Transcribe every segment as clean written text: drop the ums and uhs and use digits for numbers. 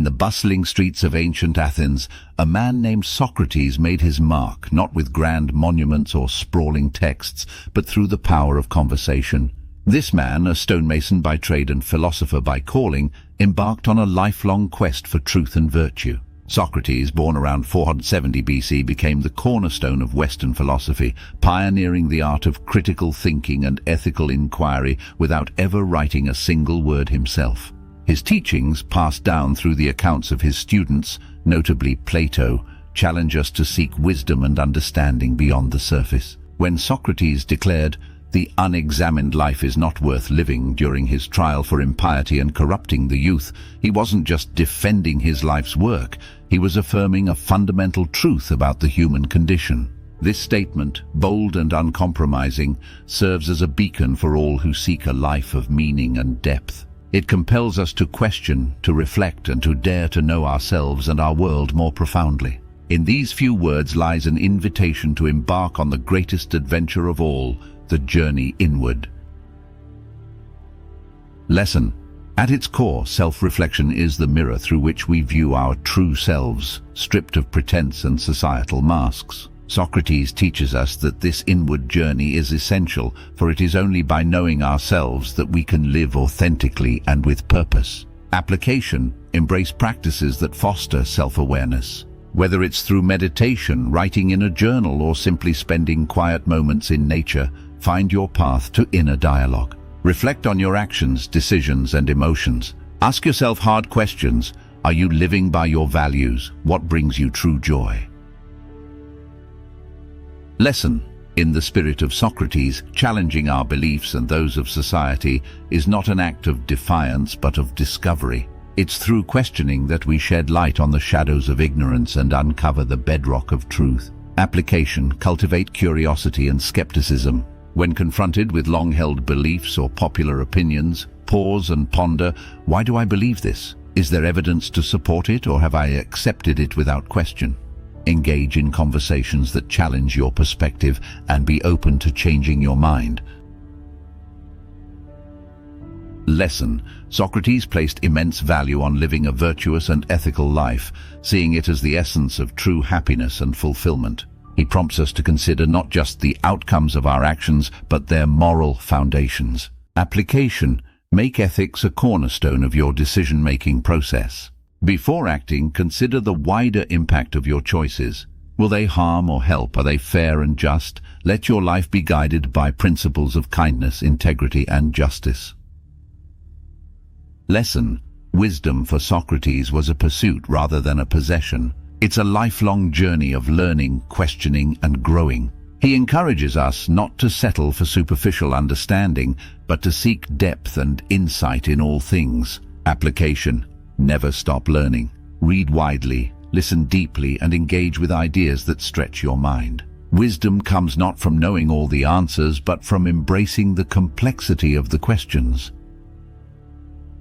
the bustling streets of ancient Athens, a man named Socrates made his mark, not with grand monuments or sprawling texts, but through the power of conversation. This man, a stonemason by trade and philosopher by calling, embarked on a lifelong quest for truth and virtue. Socrates, born around 470 BC, became the cornerstone of Western philosophy, pioneering the art of critical thinking and ethical inquiry without ever writing a single word himself. His teachings, passed down through the accounts of his students, notably Plato, challenge us to seek wisdom and understanding beyond the surface. When Socrates declared, "The unexamined life is not worth living," during his trial for impiety and corrupting the youth, he wasn't just defending his life's work, he was affirming a fundamental truth about the human condition. This statement, bold and uncompromising, serves as a beacon for all who seek a life of meaning and depth. It compels us to question, to reflect, and to dare to know ourselves and our world more profoundly. In these few words lies an invitation to embark on the greatest adventure of all, the journey inward. Lesson. At its core, self-reflection is the mirror through which we view our true selves, stripped of pretense and societal masks. Socrates teaches us that this inward journey is essential, for it is only by knowing ourselves that we can live authentically and with purpose. Application. Embrace practices that foster self-awareness. Whether it's through meditation, writing in a journal, or simply spending quiet moments in nature, find your path to inner dialogue. Reflect on your actions, decisions, and emotions. Ask yourself hard questions. Are you living by your values? What brings you true joy? Lesson. In the spirit of Socrates, challenging our beliefs and those of society is not an act of defiance but of discovery. It's through questioning that we shed light on the shadows of ignorance and uncover the bedrock of truth. Application. Cultivate curiosity and skepticism. When confronted with long-held beliefs or popular opinions, pause and ponder, why do I believe this? Is there evidence to support it, or have I accepted it without question? Engage in conversations that challenge your perspective and be open to changing your mind. Lesson. Socrates placed immense value on living a virtuous and ethical life, seeing it as the essence of true happiness and fulfillment. He prompts us to consider not just the outcomes of our actions, but their moral foundations. Application. Make ethics a cornerstone of your decision-making process. Before acting, consider the wider impact of your choices. Will they harm or help? Are they fair and just? Let your life be guided by principles of kindness, integrity, and justice. Lesson. Wisdom for Socrates was a pursuit rather than a possession. It's a lifelong journey of learning, questioning, and growing. He encourages us not to settle for superficial understanding, but to seek depth and insight in all things. Application. Never stop learning. Read widely, listen deeply, and engage with ideas that stretch your mind. Wisdom comes not from knowing all the answers, but from embracing the complexity of the questions.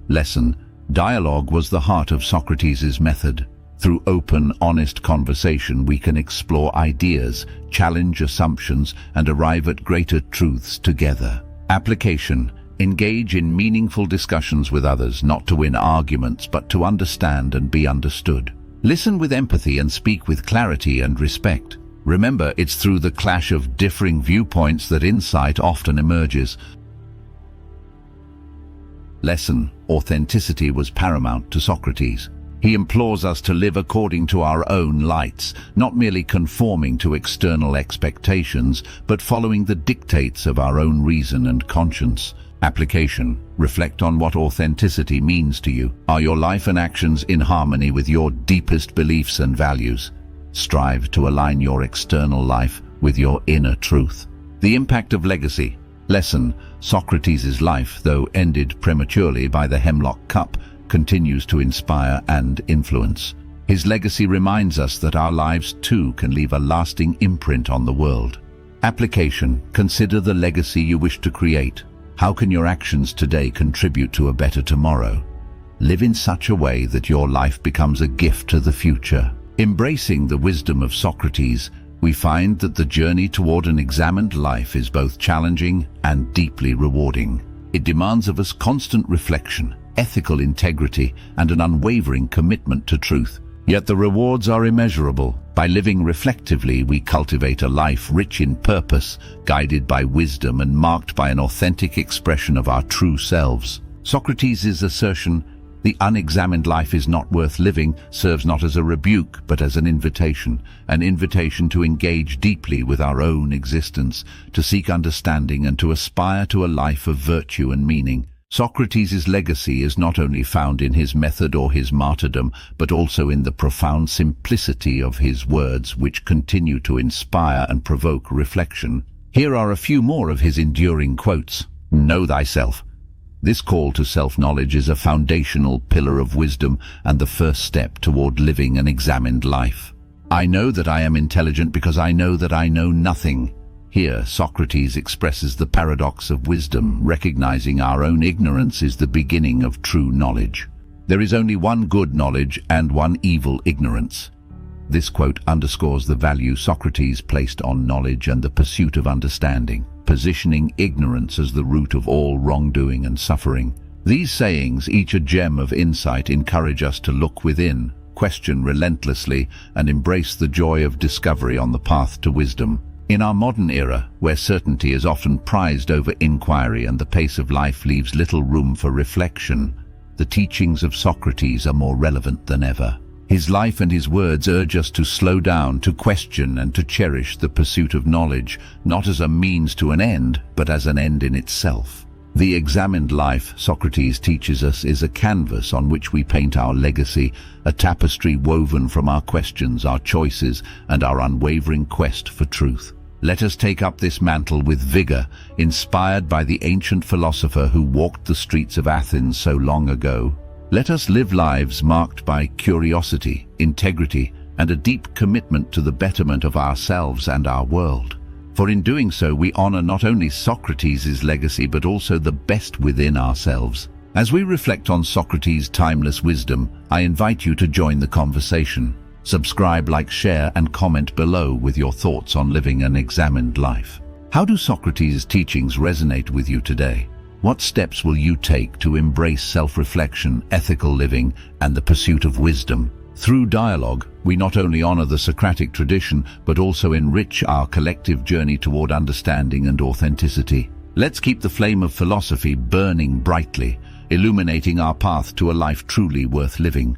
Lesson. Dialogue was the heart of Socrates' method. Through open, honest conversation, we can explore ideas, challenge assumptions, and arrive at greater truths together. Application. Engage in meaningful discussions with others, not to win arguments, but to understand and be understood. Listen with empathy and speak with clarity and respect. Remember, it's through the clash of differing viewpoints that insight often emerges. Lesson. Authenticity was paramount to Socrates. He implores us to live according to our own lights, not merely conforming to external expectations, but following the dictates of our own reason and conscience. Application. Reflect on what authenticity means to you. Are your life and actions in harmony with your deepest beliefs and values? Strive to align your external life with your inner truth. The impact of legacy. Lesson. Socrates' life, though ended prematurely by the hemlock cup, continues to inspire and influence. His legacy reminds us that our lives too can leave a lasting imprint on the world. Application. Consider the legacy you wish to create. How can your actions today contribute to a better tomorrow? Live in such a way that your life becomes a gift to the future. Embracing the wisdom of Socrates, we find that the journey toward an examined life is both challenging and deeply rewarding. It demands of us constant reflection, ethical integrity, and an unwavering commitment to truth. Yet the rewards are immeasurable. By living reflectively, we cultivate a life rich in purpose, guided by wisdom and marked by an authentic expression of our true selves. Socrates' assertion, "The unexamined life is not worth living," serves not as a rebuke, but as an invitation to engage deeply with our own existence, to seek understanding and to aspire to a life of virtue and meaning. Socrates' legacy is not only found in his method or his martyrdom, but also in the profound simplicity of his words, which continue to inspire and provoke reflection. Here are a few more of his enduring quotes. "Know thyself. This call to self-knowledge is a foundational pillar of wisdom and the first step toward living an examined life. I know that I am intelligent because I know that I know nothing." Here, Socrates expresses the paradox of wisdom, recognizing our own ignorance is the beginning of true knowledge. There is only one good knowledge and one evil ignorance. This quote underscores the value Socrates placed on knowledge and the pursuit of understanding, positioning ignorance as the root of all wrongdoing and suffering. These sayings, each a gem of insight, encourage us to look within, question relentlessly, and embrace the joy of discovery on the path to wisdom. In our modern era, where certainty is often prized over inquiry and the pace of life leaves little room for reflection, the teachings of Socrates are more relevant than ever. His life and his words urge us to slow down, to question and to cherish the pursuit of knowledge, not as a means to an end, but as an end in itself. The examined life, Socrates teaches us, is a canvas on which we paint our legacy, a tapestry woven from our questions, our choices, and our unwavering quest for truth. Let us take up this mantle with vigor, inspired by the ancient philosopher who walked the streets of Athens so long ago. Let us live lives marked by curiosity, integrity, and a deep commitment to the betterment of ourselves and our world. For in doing so, we honor not only Socrates' legacy, but also the best within ourselves. As we reflect on Socrates' timeless wisdom, I invite you to join the conversation. Subscribe, like, share, and comment below with your thoughts on living an examined life. How do Socrates' teachings resonate with you today? What steps will you take to embrace self-reflection, ethical living, and the pursuit of wisdom? Through dialogue, we not only honor the Socratic tradition, but also enrich our collective journey toward understanding and authenticity. Let's keep the flame of philosophy burning brightly, illuminating our path to a life truly worth living.